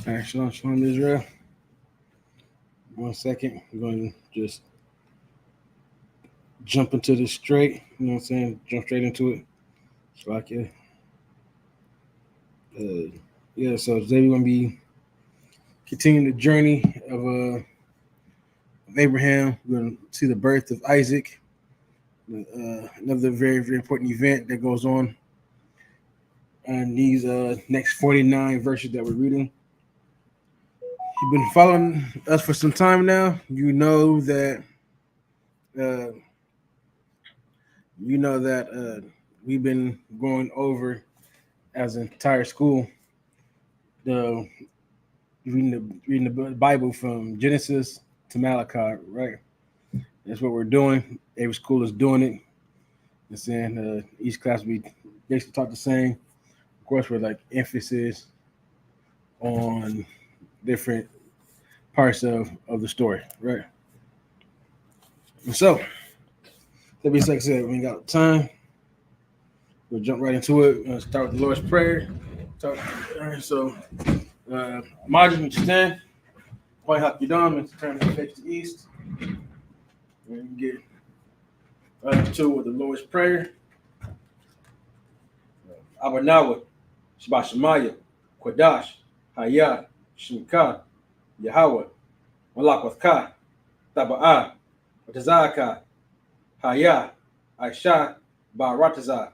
All right, shalom, shalom, Israel. 1 second. We're going to just jump into this straight. You know what I'm saying? Jump straight into it. It's like, yeah, so today we're going to be continuing the journey of Abraham. We're going to see the birth of Isaac, another very, very important event that goes on in these next 49 verses that we're reading. You've been following us for some time now. Uh, we've been going over as an entire school the reading the Bible from Genesis to Malachi, right? That's what we're doing. Every school is doing it. And saying each class we basically taught the same. Of course, with like emphasis on different parts of the story, right? And so that being like I said, we ain't got time. We'll jump right into it. We're gonna start with the Lord's Prayer. All right, so Margin, would you stand? Point up your thumb and turn the face to east. And get right into with the Lord's Prayer. Abanawa, Shabashemaya, Quadash, Hayah, Shimka, Yahweh, Malakwatha, Taba'a, Watazaka, Hayah, Aisha, Barataza,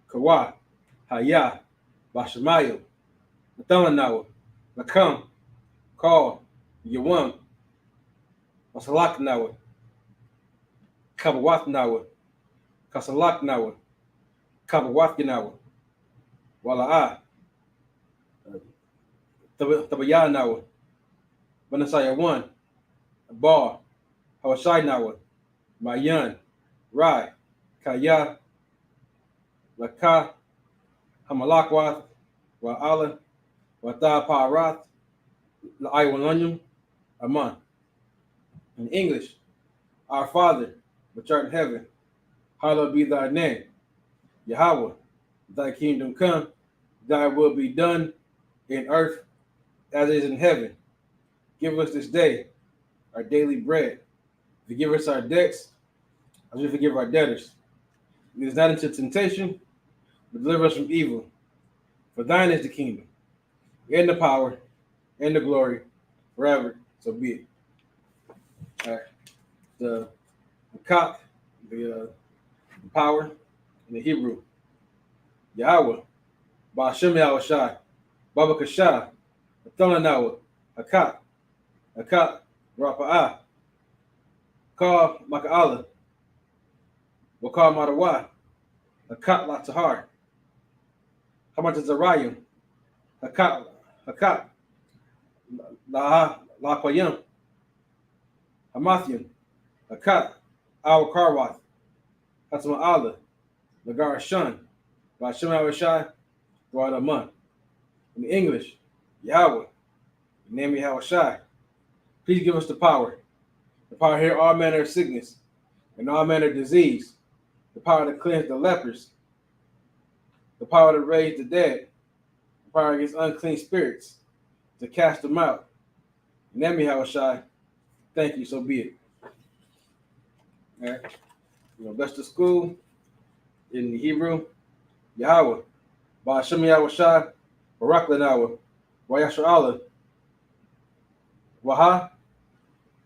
Kawa, Hayah, Bashemayo, Nathalanawa, Lakam, Call, Yawam, Masalaknawa, Kabawatnawa, Kasalaknawa, Kabawathinawa, Wala'a, Tabayanawa, Banasaya 1, Bar, Hawashinawa, Mayan, Rai, Kaya, Laka, Hamalakwath, Wa'ala, Wata Parath, La'aywananyum, Aman. In English, Our Father, which art in heaven, hallowed be thy name. Yahweh, thy kingdom come, thy will be done in earth as it is in heaven. Give us this day our daily bread. Forgive us our debts as we forgive our debtors. Lead us not into temptation, but deliver us from evil. For thine is the kingdom, and the power, and the glory, forever. So be it. All right. The cock, the power, in the Hebrew. Yahweh, Ba'ashem Yahushai, Baba Kashah, Athalanawa, Hakat, Rapa'ah, Ka Maka'ala, Wakar Madawa, Hakat Latahar, Hamatazarayim, Hakat, Laqayim, Hamathium, Hakat, Al Karwath, Hatama Allah, Nagar Shun, Ba'ashem Yahushai, throughout a month. In English, Yahweh, name me Yahushai. Please give us the power to heal all manner of sickness and all manner of disease, the power to cleanse the lepers, the power to raise the dead, the power against unclean spirits, to cast them out. Name me Yahushai. Thank you, so be it. All right. Bless the school in the Hebrew, Yahweh, Ba'ashem Yahushai, Barak Lanawa, Wayashar Allah, Waha,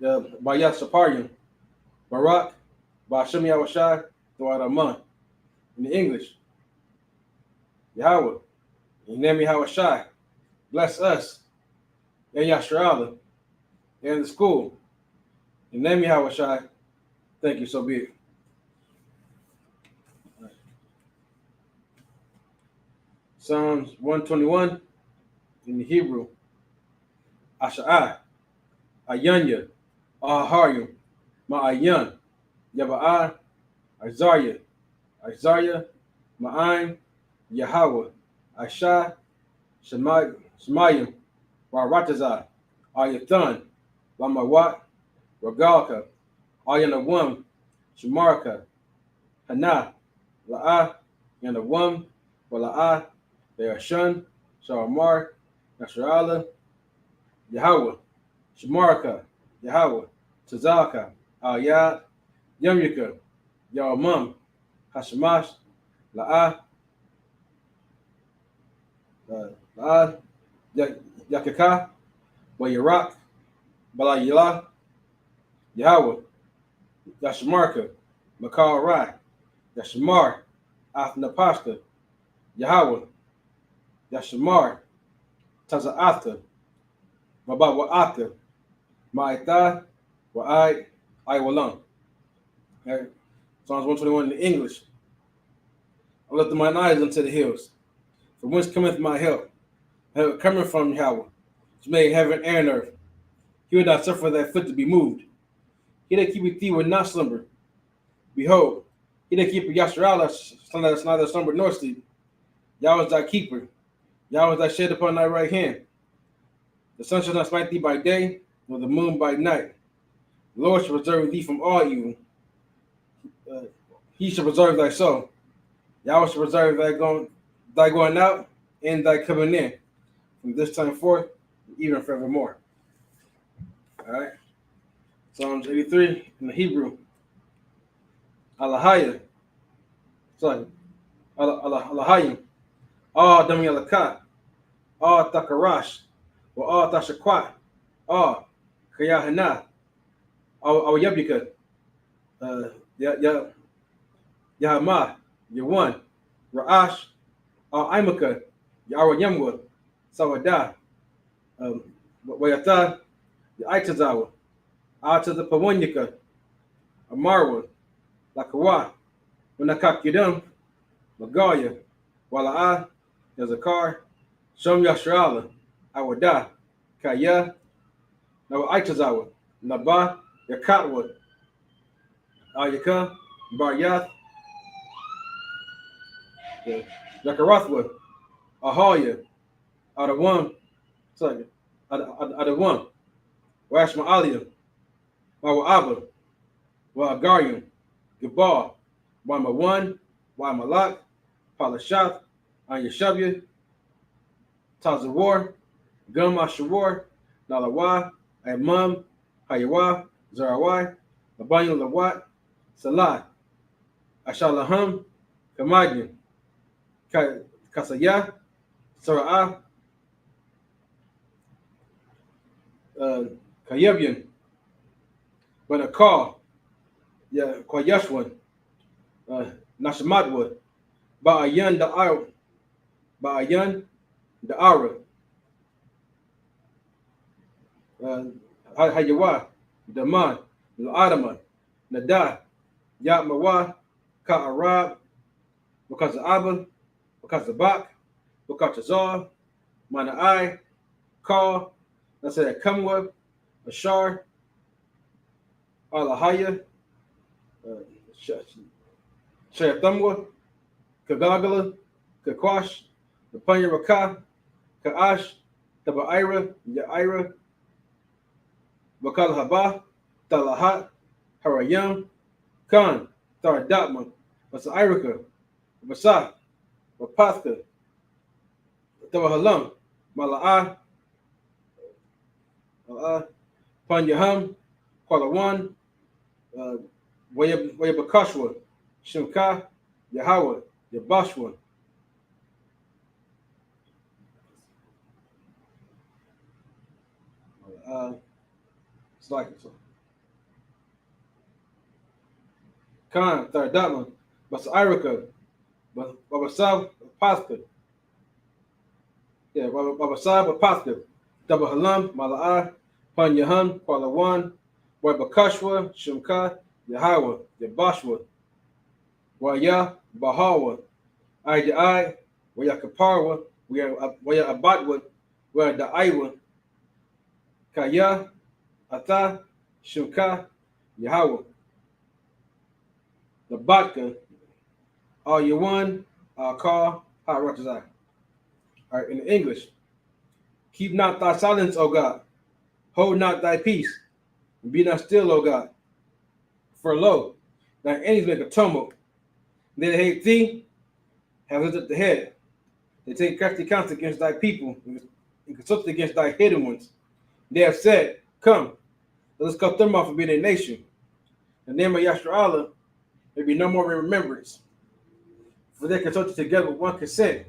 Bayas Shaparyam, Barak, Ba'ashem Yahushai, throughout a month. In the English, Yahweh, Nami Yahushai, bless us, and Yashar Allah, and the school. In Nami Yahushai, thank you, so be it. Psalms 121 in the Hebrew, Asha'ah, Ayanya, Aharyum, Ma'ayan, Yaba'ah, Isaiah, Ma'aim, Yahweh, Aisha, Shemayim, Waratazah, Ayathan, Lamawat, Ragalka, Ayanawam, Shemarka, Hana, La'ah, Yanawam, Wala'ah, Beashun, Sharamar, Nasrallah, Yahweh, Shamarka, Yahweh, Tazaka, Al Yad, Yamyuka, Yawamam, Hashamash, La'ah, La'ad, Yakaka, Wayarak, Balayila, Yahweh, Yashamarka, Makal Rai, Yashamar, Athnapashka, Yahweh, Yashamar, Taza'atha, Wa'ata, Ma'ita, Wa'ai, Walam. Okay. Psalms 121 in the English. I lifted mine eyes unto the hills. From whence cometh my help? Help coming from Yahweh, which made heaven and earth. He would not suffer thy foot to be moved. He that keepeth thee will not slumber. Behold, he that keepeth Yasharallah shall neither slumber nor sleep. Yahweh is thy keeper. Yahweh is thy shade upon thy right hand. The sun shall not smite thee by day, nor the moon by night. The Lord shall preserve thee from all evil. He shall preserve thy soul. Yahweh shall preserve thy going out and thy coming in, from this time forth, even forevermore. All right. Psalms 83 in the Hebrew. Alahaya. Sorry. Alahayim. Ah Dami Alaka. Ah Takarash. Wa Ah Tashakwat. Ah Kayahana. Ah Yabika. Yahama. Yawan. Ra'ash. Ah Imaka. Yara Yamwa. Sawada. Wayata. Yaitazawa. Ata the Pawanyaka. Amarwa. Lakawa. Wanakak Yadam. Magaya. Wala'a. Yazakar. Shom Yashrala. Awada. Kaya. Nawa Aitazawa. Naba. Yakatwa. Ayaka. Baryath. Yakarathwa. Ahaya. Adawam. Sorry. Adawam. Washma Alia. Wawa'aba. Wa'agarium. Gabal. Wamawan. Wamalak. Palashath. Anyashabya. Tazawar. Gum Ashawar. Nalawa. Amam. Hayawa. Zarawai. Labanyu Lawat. Salah. Ashalaham. Kamadian. Kasaya. Sara'ah. Kayabian. Banakal. Kwayashwan. Nashamadwa. Ba'ayan Da'ar. Ba'ayan Da'ara. Hayawa. Daman. La'adama. Nada. Yatmawa. Ka'arab. Wakaza'aba. Wakazabak. Wakatazar. Mana'ai. Call. That's it. Kamwa. Ashar. Alahaya. Shayathamwa. Kagagala. Kakwash. Napanya Raka. Ka'ash. Taba'ira. Ya'ira. Wakal Haba. Talahat. Harayam. Khan. Taradatma. Wasairika. Vasa. Wapathka. Tawahalam. Mala'ah. Panyaham. Kwalawan. Wayabakashwa. Shimka. Yahweh. Yabashwa. It's like it. Khan, Thardatman, Basairika, Babasab, Paska. Yeah, Babasab, Paska. Tabahalam, Mala'ah, Panyaham, Kwalawan, Wabakashwa, Shimka, Yahweh, Yabashwa, Waya, Bahawa, Ai, Wayakaparwa, Waya Abatwa, Waya Da'iwa, Kaya, Ata, Shimka, Yahweh. The Batka, all you one, call, how Ratazai. All right, in English, keep not thy silence, O God. Hold not thy peace, and be not still, O God. For lo, thy enemies make a tumult. They that hate thee have lifted up the head. They take crafty counsel against thy people, and consult against thy hidden ones. They have said, come, let us cut them off and be their nation. The name of Yasharallah may be no more in remembrance. For they consulted together with one consent.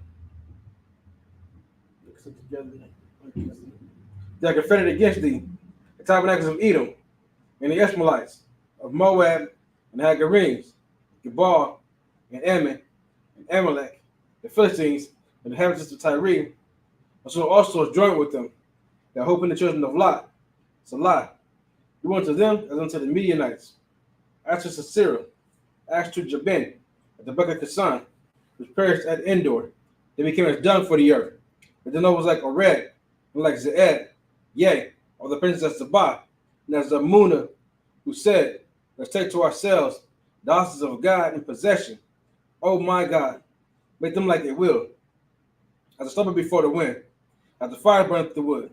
They are confederate against thee, the tabernacles of Edom, and the Ishmaelites, of Moab, and the Hagarenes, Gebal, and Ammon, and Amalek, the Philistines, and the inhabitants of Tyre, and so also is joined with them, that hope in the children of Lot. Salah. Do unto them as unto the Midianites. As to Sisera, as to Jabin, at the Brook of Kasan, which perished at Endor. They became as dung for the earth. But then it was like Ored, and like Zeed, yea, or the princess of Sabbath, and as Muna, who said, let's take to ourselves the houses of God in possession. Oh my God, make them like they will. As a stubble before the wind, as the fire burneth the wood,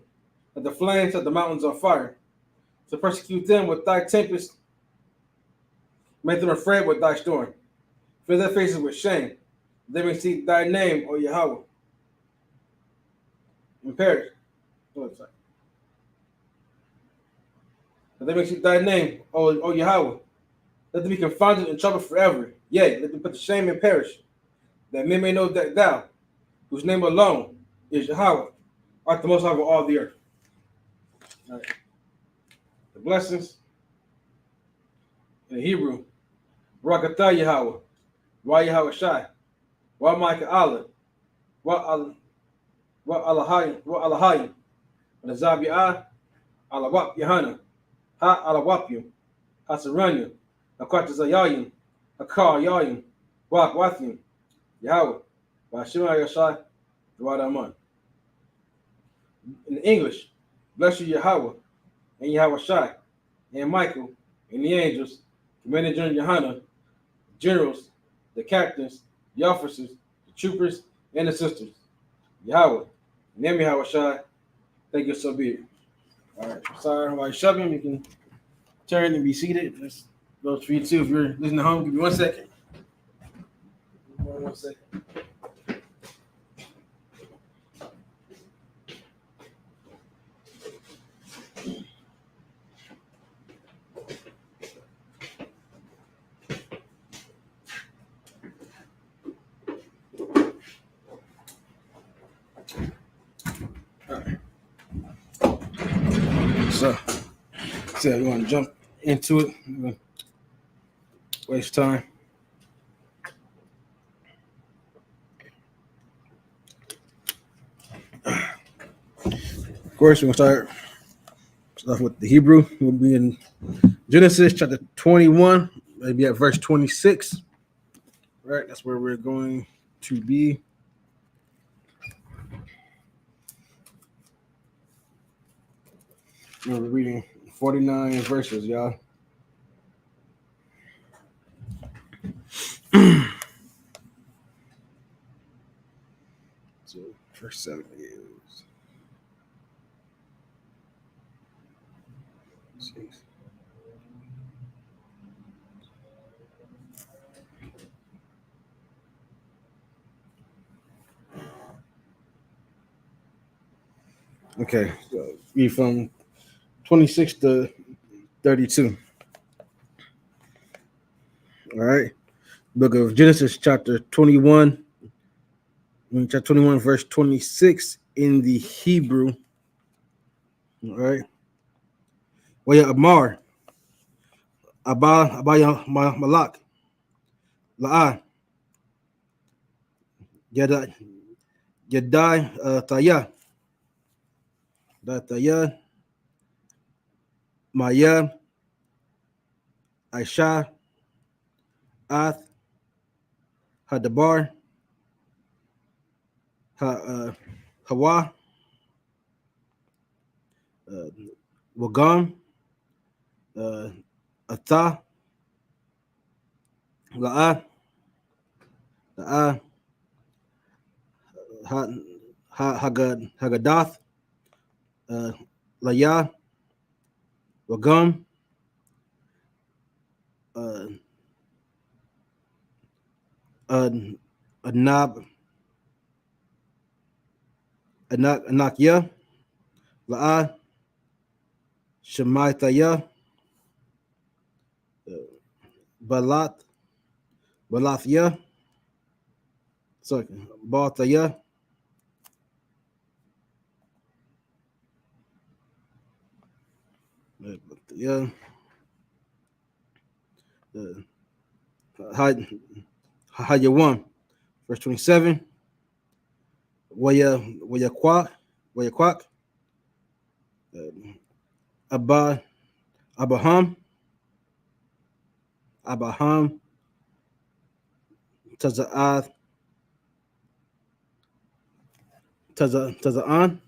as the flames set the mountains on fire, to persecute them with thy tempest, make them afraid with thy storm. Fill their faces with shame. They may see thy name, O Yahweh. And perish. That they may see thy name, O Yahweh. Let them be confounded and troubled forever. Yea, let them put to shame and perish. That men may know that thou, whose name alone is Yahweh, art the most high of all the earth. All right. The blessings in the Hebrew. Barakatah Yahweh. Wa Yahweh Shai. Wa Micah Allah. Wa Alahayim. And the Zabi'ah. Alawap Yahana. Ha Alawapyum. Hasaranya. Akwata Zayayim. Akar Yayim. Wak Wathyum. Yahweh. Wa Shema Yashai. Dwadaman. In English, bless you Yahweh and Yahweh Shai and Michael and the angels, Commander General Yohana, generals, the captains, the officers, the troopers, and the sisters. Yahweh. Name Yahweh Shai. Thank you, so be it. All right. Sorry, while you're shoving, you can turn and be seated. This goes for you too. If you're listening at home, give me 1 second. 1 second. So we're going to jump into it. Waste time. Of course, we're going to start with the Hebrew. We'll be in Genesis chapter 21, maybe at verse 26. Right, that's where we're going to be. We're reading 49 verses, y'all. So, verse 7 is 6. Okay, so read from 26 to 32. All right. Book of Genesis, chapter 21. Chapter 21, verse 26 in the Hebrew. All right. Waya Amar. Abaya Malak. La'a. Yadai Taya. Taya. Maya. Aisha. Ath. Hadabar. Hawa. Wagam. Atha. La'a. Hagadath. Laya. Wagam. Anab. Anakia. La'a. Shemaitaya, Balat, Balathya, sorry, Balthaya, yeah, how you won? Verse 27. Waya Quack, Abba, Abaham, Abaham, Taza'ath, Taza'an,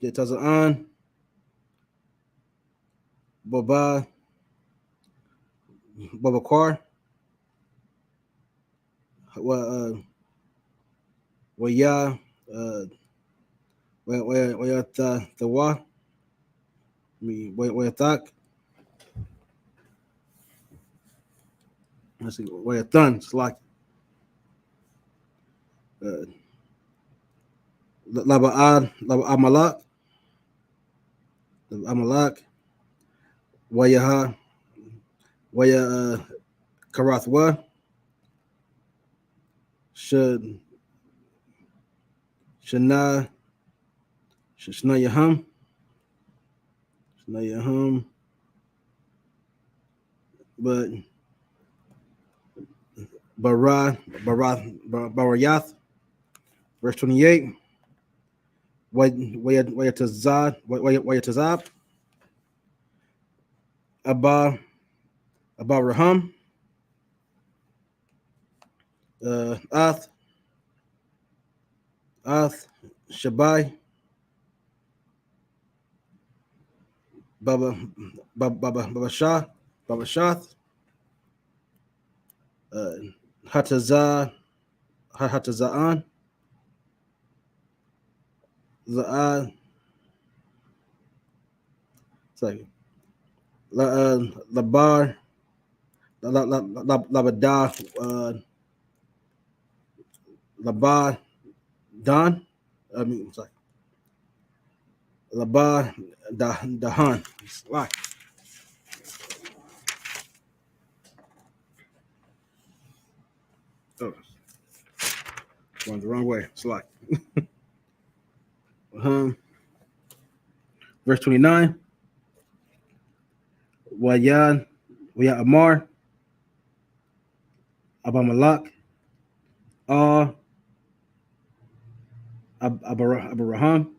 Taza'an, Baba, Babaquar, Waya, Waya Tawa, Waya Tak, let's see, Waya Thun, Slack, Laba Amalak, Amalak, Wayaha, Waya Karathwa, Shad, Shana, Shnayaham, Shnayaham, but Barayath, verse 28, Wayatazab, Abba, Abba Raham, Ath, Shabai, Baba Shah, Baba Shath, Hatazah, Hatazaan, Za'ad, sorry, Labar, Labada, Labar, Don, I mean, sorry, Labar, Dahan, Slack. Oh, going the wrong way. Slack. Verse 29, Wayan, Waya Amar, Abamalak, Abaraham,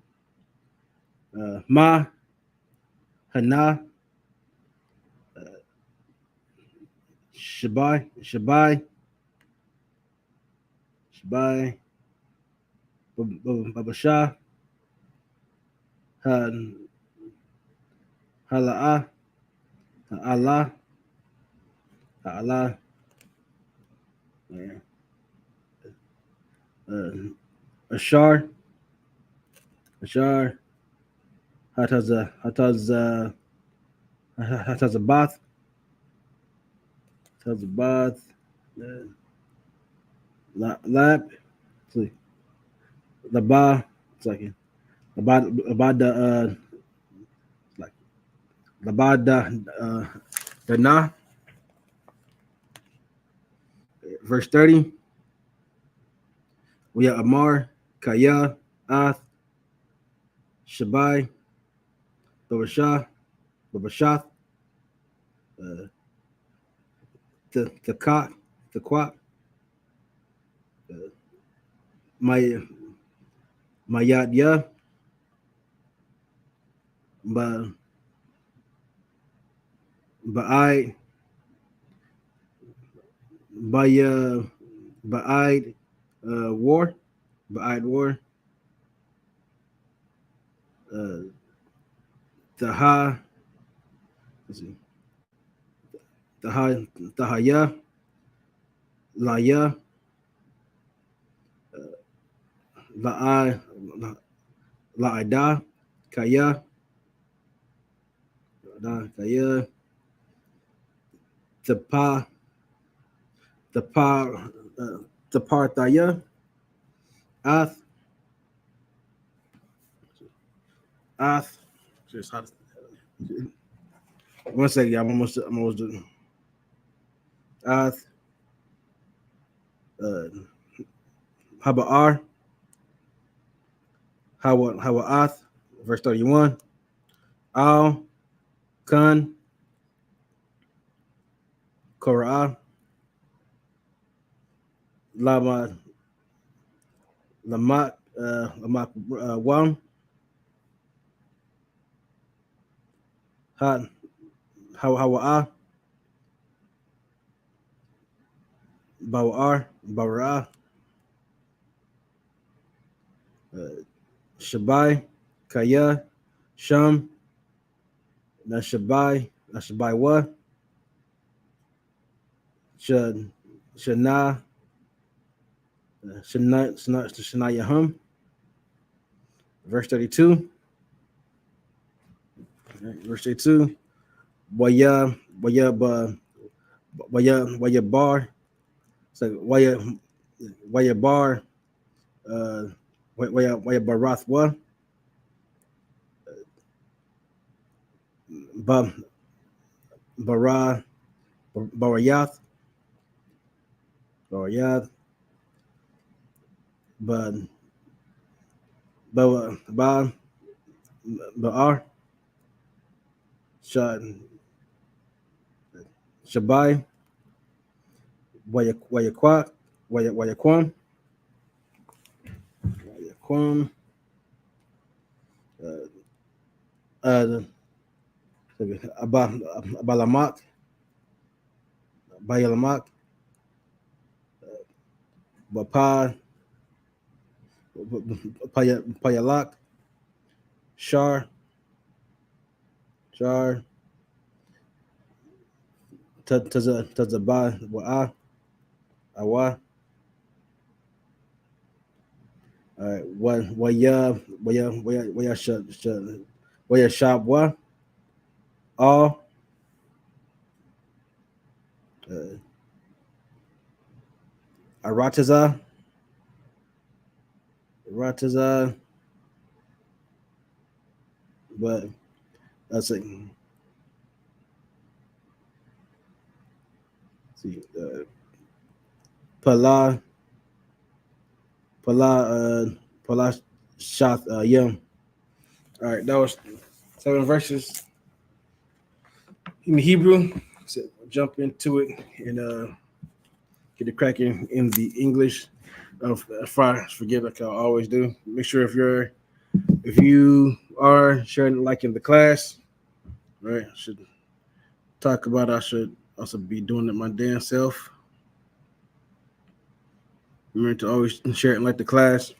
Ma, Hana, Shabai, Babashah, Hala'ah, Allah, Allah, Ashar, Hatazabath, Lab, Laba, it's like Labada, like Labada, Dana, verse 30. We have Amar, Kaya, Ath, Shabai, Babashah, the Kak, the Quat, my Mayadya, Ba'ai, Ba'ai, War, Ba'ai War, Taha, let's see, Tahaya, Laya, La'ai, La'ida, Kaya, Kaya, Tapa, Tapa, Tapartaya, Ath, Ath. Just how. 1 second, y'all. I'm almost done. Ath. Uh, Habar. Hawa Ath. Verse 31. Al. Kun. Korah. Lama. Lamak. Lamak. Wam. Hawa. Bawar. Bawara. Shabai. Kaya. Sham. Nashabai wa. Shana. Shanayahum. Verse 32. Verse 32. Waya bar. So waya bar. Waya barathwa. Ba bara barayath. Barayath. Ba ba baar. Shabai. Waya kwak. Waya kwam. Waya kwam. Uh, Abalamak. Bayalamak. Bapa. Payalak. Shar. Tazaba Wa'a. Awa. All right. Waya Shabwa. All. Arataza. But let's see. Pala. Pala Shath Yum. All right, that was 7 verses in the Hebrew. So jump into it and get it cracking in the English. Forget like I always do. Make sure if you are sharing liking the class, right? I should talk about. I should also be doing it my damn self. Remember to always share it and like the class.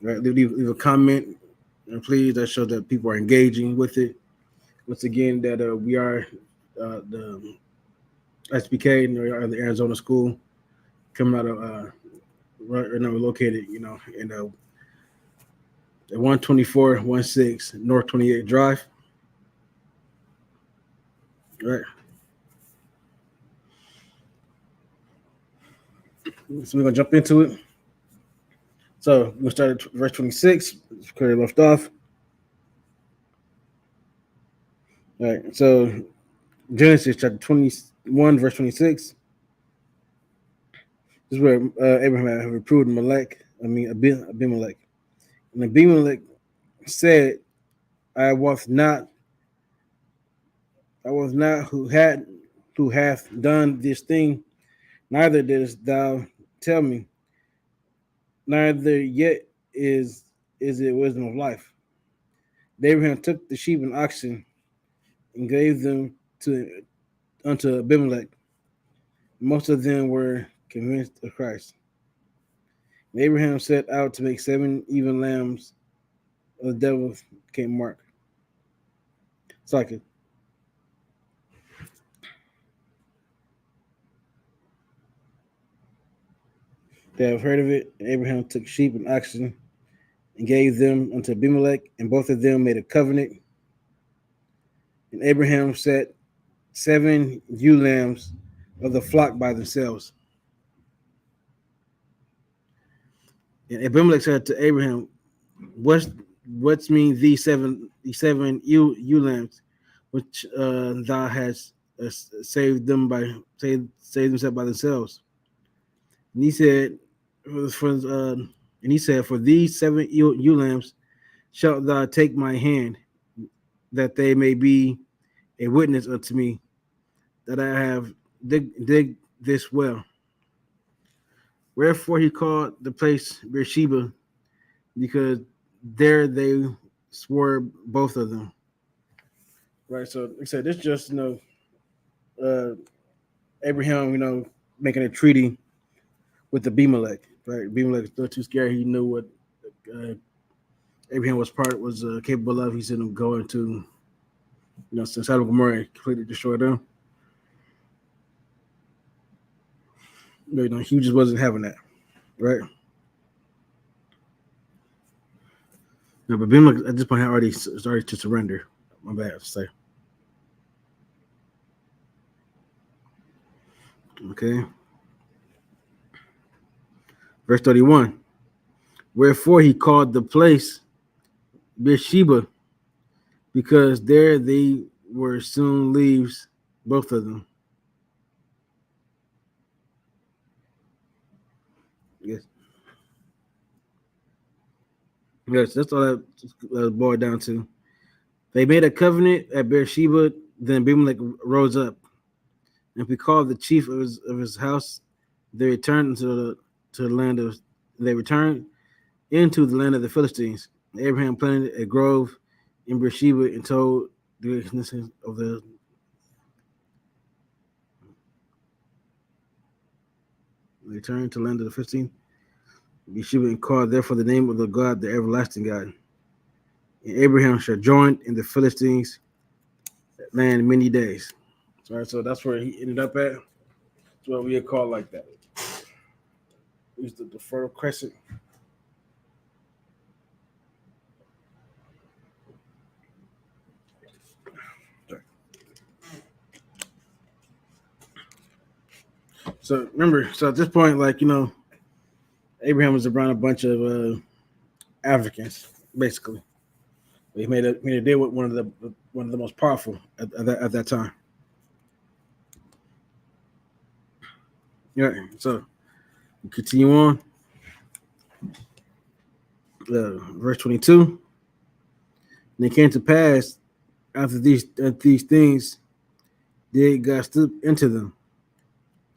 Right? Leave a comment, and please, that shows that people are engaging with it. Once again, that we are the ISUPK, the Arizona School, coming out of right now we're located, in 12416 North 28 Drive. Right. So we're gonna jump into it. So we're gonna start at verse 26, where we left off. All right. So Genesis chapter 21, verse 26. This is where Abraham had reproved Abimelech. And Abimelech said, I was not who hath done this thing, neither didst thou tell me, neither yet is it wisdom of life. And Abraham took the sheep and oxen and gave them unto Abimelech. Most of them were convinced of Christ. And Abraham set out to make 7 even lambs of the devil came Mark. Second. They have heard of it. And Abraham took sheep and oxen and gave them unto Abimelech, and both of them made a covenant. And Abraham set 7 ewe lambs of the flock by themselves. And Abimelech said to Abraham, What's What's mean these seven ewe lambs, which thou hast saved them by saved themselves by themselves? And he said, for these seven ewe lambs shalt thou take my hand, that they may be a witness unto me that I have dig this well. Wherefore he called the place Beersheba, because there they swore both of them. Right. So like I said, this just uh, Abraham, making a treaty with the Abimelech. Right. Abimelech was still too scared. He knew what uh, Abraham was capable of. He sent him going to Sodom and Gomorrah and completely destroy them. He just wasn't having that. Right. No, but Abimelech at this point had already started to surrender. My bad to say. Okay. Verse 31. Wherefore he called the place Beersheba, because there they were soon leaves, both of them. Yes. Yes, that's all that boiled down to. They made a covenant at Beersheba, then Abimelech rose up. And he called the chief of his house. They returned to the land of they returned into the land of the Philistines. Abraham planted a grove in Beersheba and told the existence of the returned to the land of the Philistines. Beersheba and called therefore the name of the God, the everlasting God. And Abraham shall join in the Philistines land many days. So that's where he ended up at. That's what we call like that. It's the Fertile Crescent. So remember, so at this point, Abraham was around a bunch of Africans, basically. He made a deal with one of the most powerful at that time. Yeah. So continue on. Verse 22. And it came to pass after these things, did God stoop into them.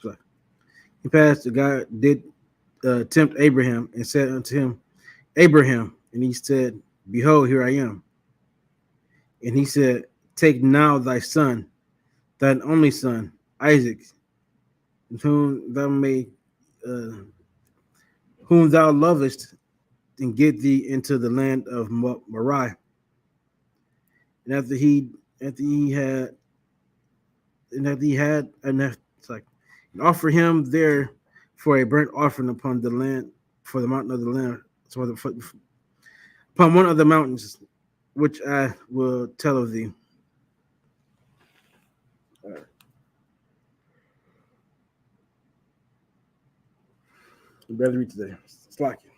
So he passed. The God did tempt Abraham and said unto him, Abraham, and he said, Behold, here I am. And he said, Take now thy son, thine only son, Isaac, whom thou may, uh, whom thou lovest, and get thee into the land of Moriah. And after he had, it's like, and offer him there for a burnt offering upon the land, for the mountain of the land, so upon one of the mountains, which I will tell of thee. You better read today. It's like it.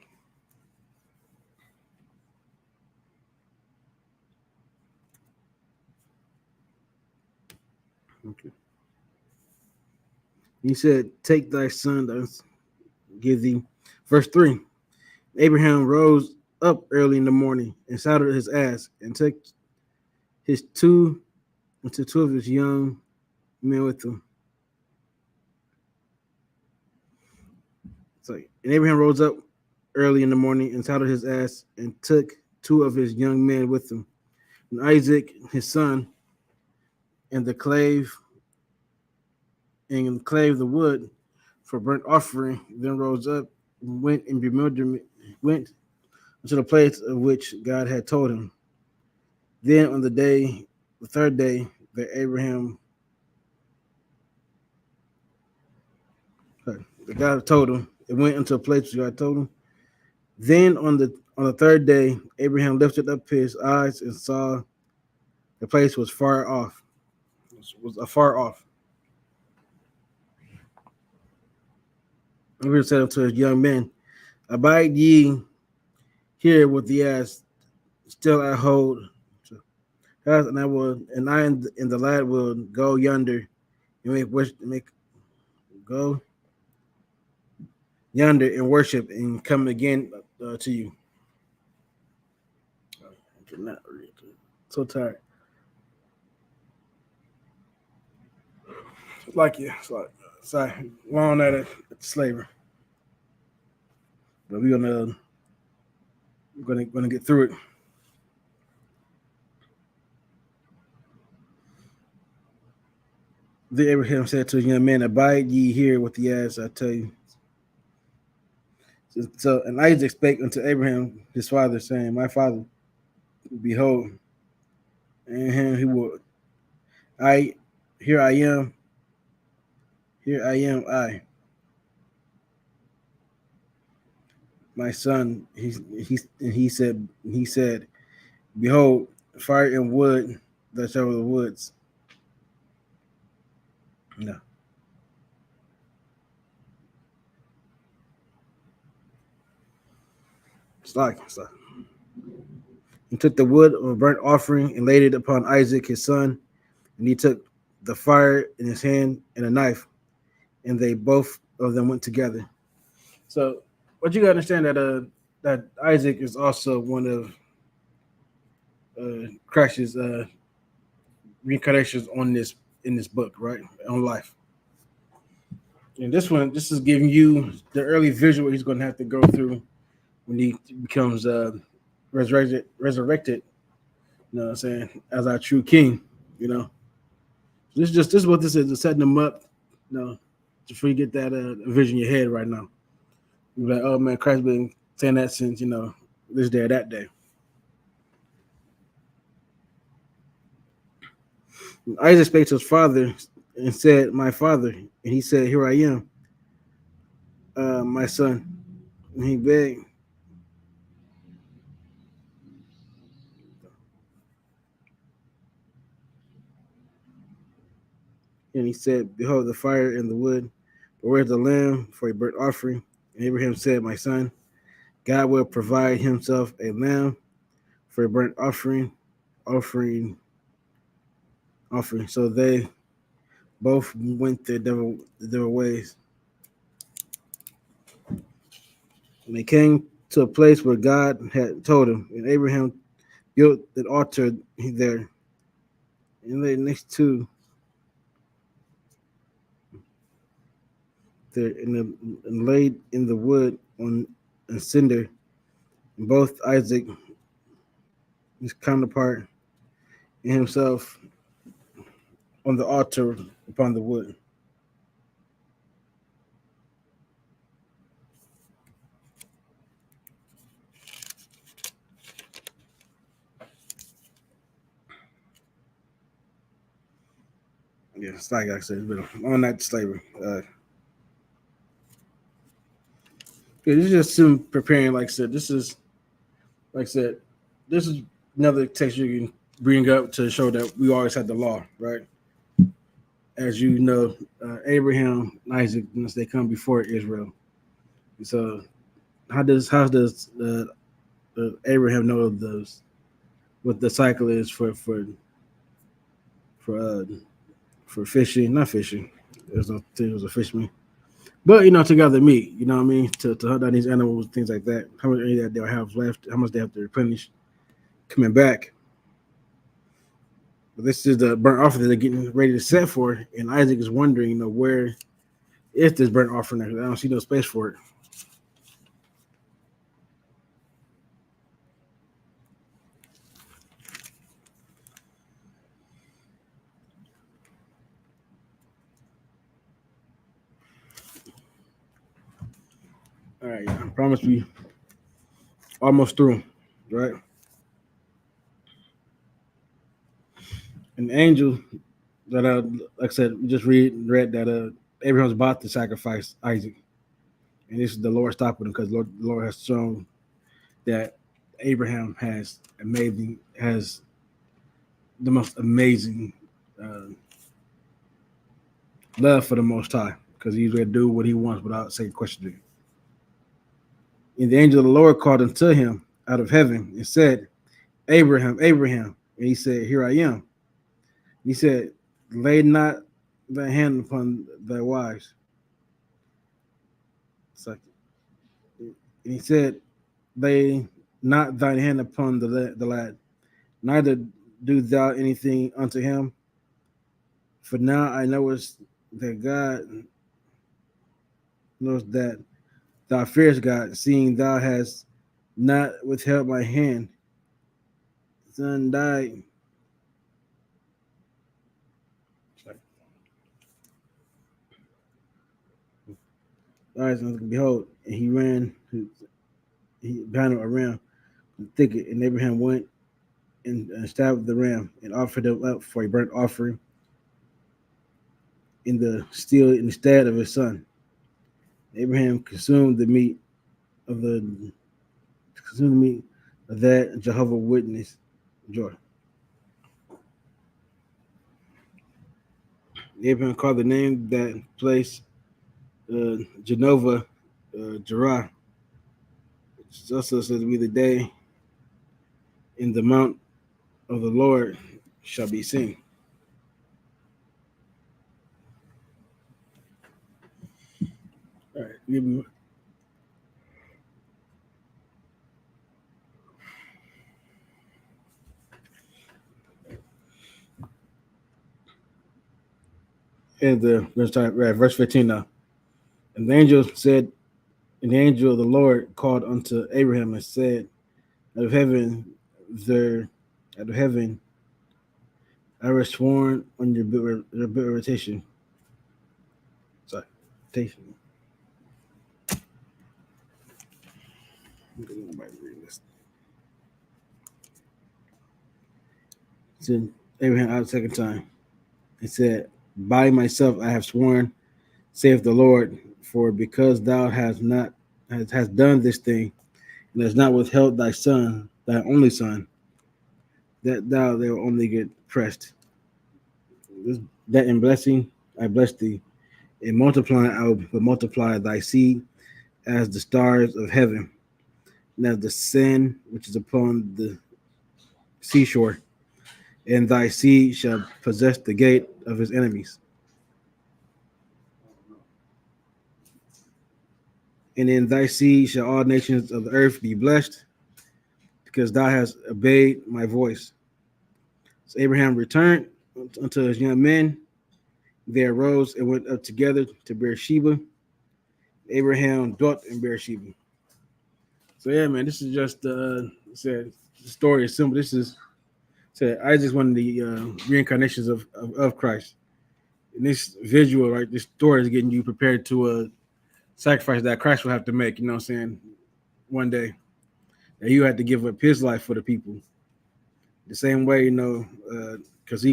Okay. He said, Take thy son, give thee. Verse 3. Abraham rose up early in the morning and saddled his ass and took his two of his young men with him. So, and Abraham rose up early in the morning and saddled his ass and took two of his young men with him, and Isaac his son, and clave the wood for burnt offering. Then rose up and went in bewilderment, went to the place of which God had told him. Then on the third day, that Abraham, the God told him, it went into a place where God told him. Then on the third day, Abraham lifted up his eyes and saw the place was far off. Was afar off. Abraham said unto his young men, Abide ye here with the ass still I hold. So, and the lad will go yonder and make go yonder and worship and come again to you. I cannot read. So tired. Like you. Sorry. Long at it. Slavery. But we're gonna get through it. Then Abraham said to the young man, "Abide ye here with the ass, I tell you." So and Isaac spake unto Abraham his father, saying, "My father, behold, and him he will I here I am, I, my son." He said, "Behold, fire and wood that show the woods." No. It's like he took the wood of a burnt offering and laid it upon Isaac his son, and he took the fire in his hand and a knife, and they both of them went together. So, what you got to understand that Isaac is also one of Christ's reincarnations on this in this book, right? On life. And this is giving you the early visual he's going to have to go through when he becomes resurrected. You know what I'm saying? As our true king. You know, this is what this is. It's setting them up. You know, just before you get that vision in your head right now. You're like, oh man, Christ's been saying that since this day or that day. Isaac spake to his father and said, "My father," and he said, "Here I am, my son." And he begged, and he said, "Behold, the fire and the wood, but where's the lamb for a burnt offering?" And Abraham said, "My son, God will provide himself a lamb for a burnt offering, offering." So they both went their ways. And they came to a place where God had told him, and Abraham built an altar there, and lay next to there, and laid in the wood on a cinder, and both Isaac, his counterpart, and himself on the altar upon the wood. Yeah, it's like I said, it's been on that slavery. This is just him preparing. Like I said, this is another text you can bring up to show that we always had the law, right? As you know, Abraham and Isaac, they come before Israel. So how does Abraham know those what the cycle is for uh, for fishing? Not fishing. It was a fisherman. But to gather meat, you know what I mean, to hunt down these animals, things like that. How much that they'll have left, how much they have to replenish coming back. But this is the burnt offering that they're getting ready to set for, and Isaac is wondering, where is this burnt offering? I don't see no space for it. All right, yeah, I promise we almost through, right? An angel that like I said, we just read that Abraham's about to sacrifice Isaac, and this is the Lord stopping him because the Lord has shown that Abraham has the most amazing uh, love for the Most High because he's going to do what he wants without saying question. And the angel of the Lord called unto him out of heaven and said, Abraham. And he said, Here I am. He said, Lay not thy hand upon thy wives. It's like, and he said, Lay not thine hand upon the lad, neither do thou anything unto him. For now I know that God knows that thou fearest God, seeing thou hast not withheld my hand. Son died. All right, so behold, and he ran, he behind him around the thicket, and Abraham went and stabbed the ram and offered him up for a burnt offering in the stead of his son. Abraham of the consumed the meat of that Jehovah witness joy. Abraham called the name that place Jehovah Jireh. It's also said to be the day in the mount of the Lord shall be seen. All right, and let's start right, verse 15 now. And the angel said, and the angel of the Lord called unto Abraham and said, Out of heaven, there, out of heaven, I was sworn on your reputation. Sorry, reputation. Said Abraham out a second time. He said, By myself I have sworn, saith the Lord, for because thou hast done this thing, and hast not withheld thy son, thy only son, that they will only get pressed. That in blessing I bless thee, in multiplying I will multiply thy seed as the stars of heaven, and as the sand which is upon the seashore, and thy seed shall possess the gate of his enemies. And in thy seed shall all nations of the earth be blessed, because thou hast obeyed my voice. So Abraham returned unto his young men. They arose and went up together to Beersheba. Abraham dwelt in Beersheba. So yeah, man, this is just said the story is simple. This is said Isaac's one of the reincarnations of Christ. And this visual, right, this story is getting you prepared to sacrifice that Christ will have to make, you know what I'm saying, one day. That you had to give up his life for the people. The same way, you know, because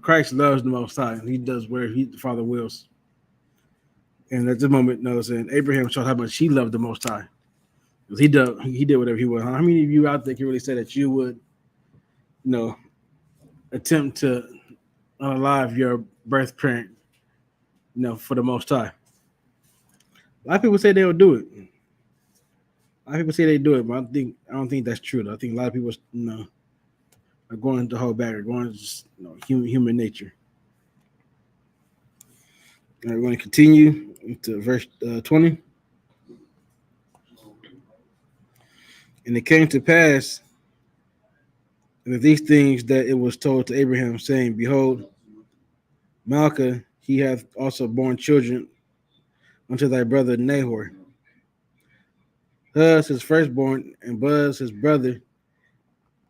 Christ loves the Most High, and he does where the Father wills. And at this moment, you know, saying Abraham showed how much he loved the Most High. He did whatever he would. How many of you out there can really say that you would, you know, attempt to unalive your birth parent, you know, for the Most High? A lot of people say they'll do it. A lot of people say they do it, but I don't think that's true. Though. I think a lot of people, you know, are going to hold back, are going to just, you know, human nature. And we're going to continue into verse 20. And it came to pass with these things that it was told to Abraham, saying, Behold, Malchah, he hath also borne children unto thy brother Nahor. Huz his firstborn, and Buz his brother,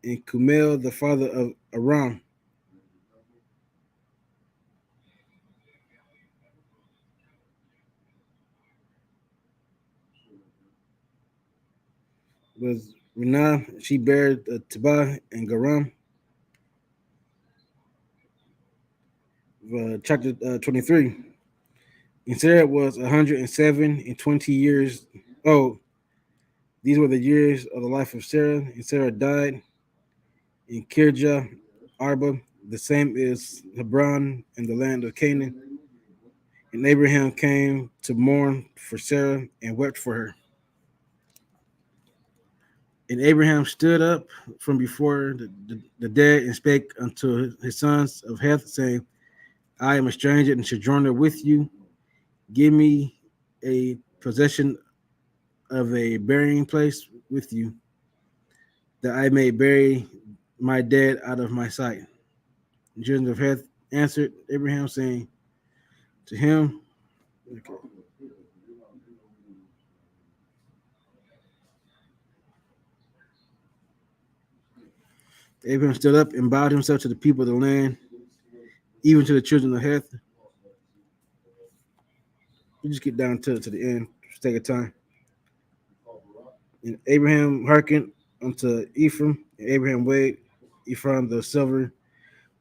and Kumel the father of Aram. Was Renah, she bare Tabah and Garam. Chapter 23. And Sarah was 107 and 20 years old. These were the years of the life of Sarah, and Sarah died in Kirjah Arba. The same is Hebron in the land of Canaan. And Abraham came to mourn for Sarah and wept for her. And Abraham stood up from before the dead and spake unto his sons of Heth, saying, I am a stranger and sojourner with you. Give me a possession of a burying place with you, that I may bury my dead out of my sight. The children of Heth answered Abraham, saying to him, okay. Abraham stood up and bowed himself to the people of the land, even to the children of Heth. We just get down to the end, just take a time. And Abraham hearkened unto Ephraim, and Abraham weighed Ephraim the silver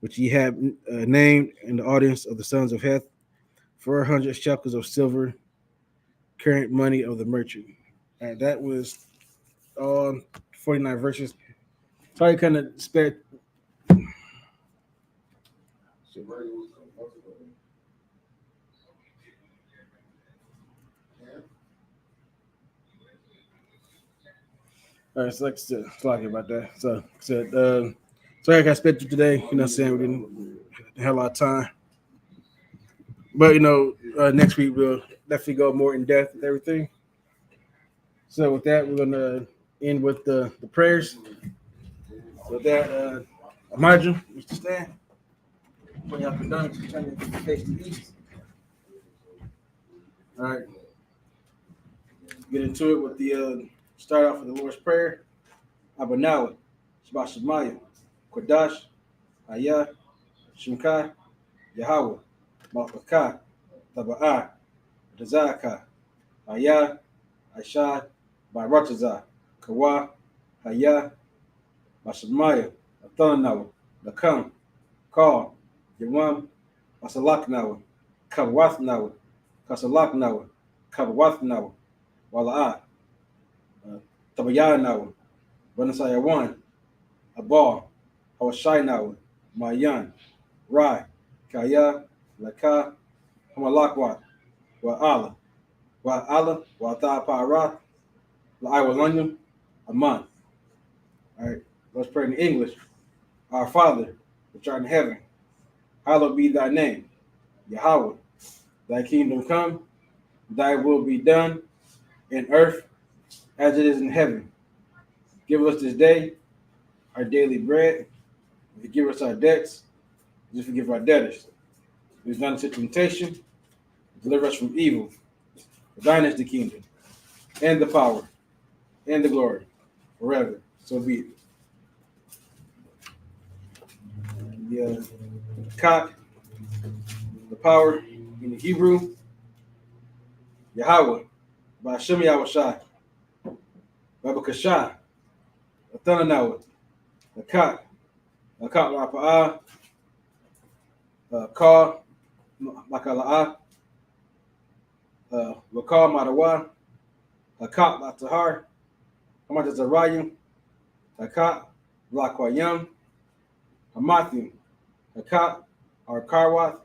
which he had named in the audience of the sons of Heth, 400 shekels of silver, current money of the merchant. And that was all 49 verses. So I kind of expect. All right, so like I said, talking about that. So like I said, sorry I got spent you today. You know what I'm saying? We didn't have a lot of time. But next week we'll definitely go more in depth with everything. So with that, we're gonna end with the prayers. So with that, Imagine, Mr. Stan, when y'all been done, turn your face to the east. All right, get into it with the start off with the Lord's Prayer. Abanawa, Shabbat Shemaya, Kodash, Ayah, Shimkai, Yahweh, Malkakah, Taba'ah, Dazaka, Ayah, Aishad, Baratazah, Kawa, Hayah, Bashamaya, Athanawa, Lakam, Kal, Yawam, Basalaknawa, Kawathnawa, Kasalaknawa, Kawathnawa, Wala'ah, Tabayanawa, Banasayawan, Abal, Hawashainawa, Mayan, Rai, Kaya, Laka, Hamalakwat, Wa'ala, Wa'ala, Wa'ata Parat, La'awalanyam, Aman. All right, let's pray in English. Our Father, which art in heaven, hallowed be thy name. Yahweh, thy kingdom come, thy will be done in earth as it is in heaven. Give us this day our daily bread. Forgive us our debts, just forgive our debtors. Lead us not into temptation, deliver us from evil. For thine is the kingdom, and the power, and the glory, forever. So be it. The cock, the power in the Hebrew, Yahweh, by Hashem Yahushai, Babakashai, Athananawa, the cock Rapa'ah, Ka, Makala'ah, Wakal Madawa, Hakak Latahar, Hamatazarayim, Hakak Lakwayam, Hamathim, Hakak Arkarwath,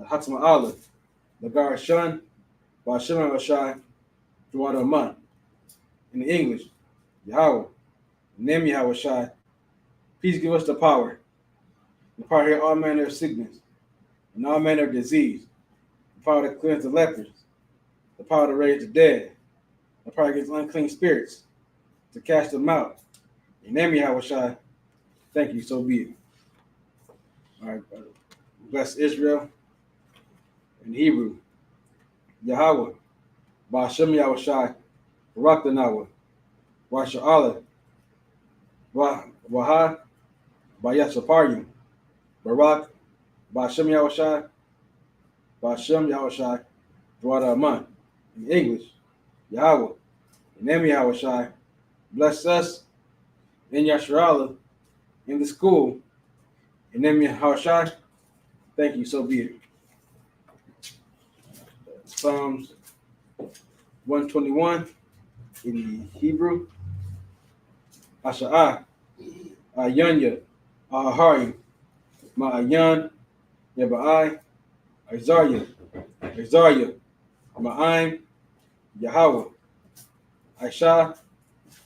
Hatma Aleph, Lagar Shun, Bashima Rashai, Duwada Man. In the English, Yahweh, name Yahweh Shai, please give us the power to heal all manner of sickness and all manner of disease, the power to cleanse the lepers, the power to raise the dead, the power against unclean spirits, to cast them out. In name Yahweh Shai, thank you, so be it. All right, brother. Bless Israel in Hebrew. Yahweh, Ba'ashem Yahweh Shai, Barak Danawa, Washa'ala, Waha, Bayachaparyim, Barak, Ba'ashem Yahweh Shai, Ba'ashem Yahweh Shai, Dwada Aman. In English, Yahweh, in name Yahweh Shai, bless us in Yasharala, in the school, in name Yahweh Shai, thank you, so be it. Psalms 121 in the Hebrew. Asha'ah, Ayanya, Ahari, Ma'ayan, Yaba'ai, Isaiah, Ma'aim, Yahweh, Aisha,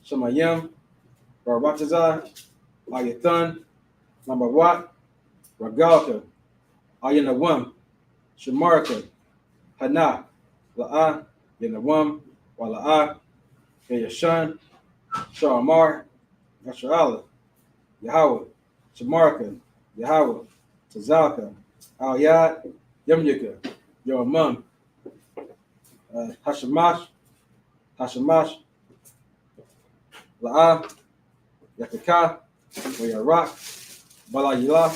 Shemayim, Baratazah, Ayathan, Lamawat, Ragalka, Ayanawam, Shamarka, Hana, La'a, Yanawam, Wala'a, Yashan, Shamar, Yasharala, Yahweh, Shamarka, Yahweh, Tazalka, Al Yad, Yamyaka, Yoamam, Hashamash, La'a, Yakaka, Yarak, Balayilah,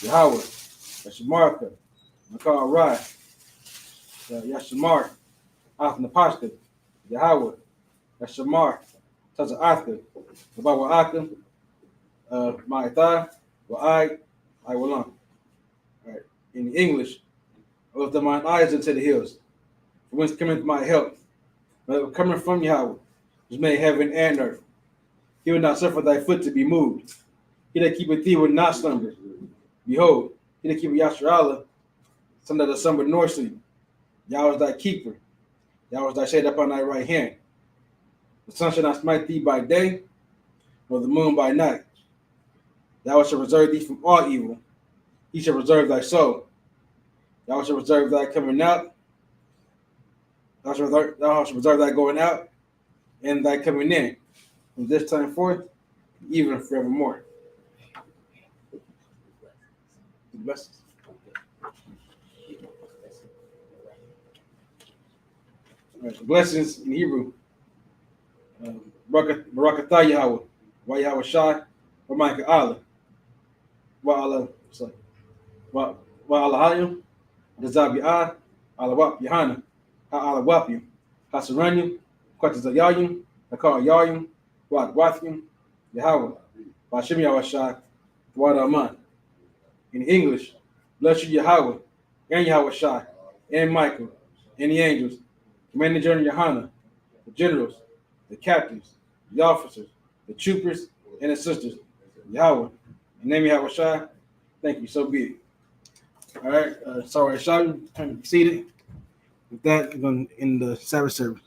Yahweh, Yashamarka, Makar Rai, Yashamar, Athnapashka, Yahweh, Yashamar, Tazaathka, Babaaka, Ma'atha, Wa'ai, Iwalam. All right. In English, I lift up mine eyes into the hills, from whence cometh my help. Coming from Yahweh, which made heaven and earth. He will not suffer thy foot to be moved. He that keepeth thee will not slumber. Behold, he that keepeth Yasharallah, son that the slumber nor sleep. Yahweh is thy keeper. Yahweh is thy shade upon thy right hand. The sun shall not smite thee by day, nor the moon by night. Yahweh shall preserve thee from all evil. He shall preserve thy soul. Thou shalt preserve thy coming out. Thou shalt preserve thy going out and thy coming in from this time forth, even forevermore. Blessings. All right, blessings in Hebrew. Barakatah Yahweh. Wa Yahweh Shai. Wa Micah Allah. Wa Allah. Wa Allahayim. Dazabi'ah. Alawap Yahana. Ha Alawapim. Hasaranyim. Kwatazayayim. Nakar Yayim. Wa Wathim. Yahweh. Wa Shem Yahweh Shai. Wa Rahman. In English, bless you Yahweh and Yahweh Shai and Michael and the angels, Commander General Yohana, the generals, the captains, the officers, the troopers, and the sisters. Yahweh. In the name of Yahweh Shai, thank you. So be it. All right. Sorry, Shai, turn seated. With that, we're going to end the Sabbath service.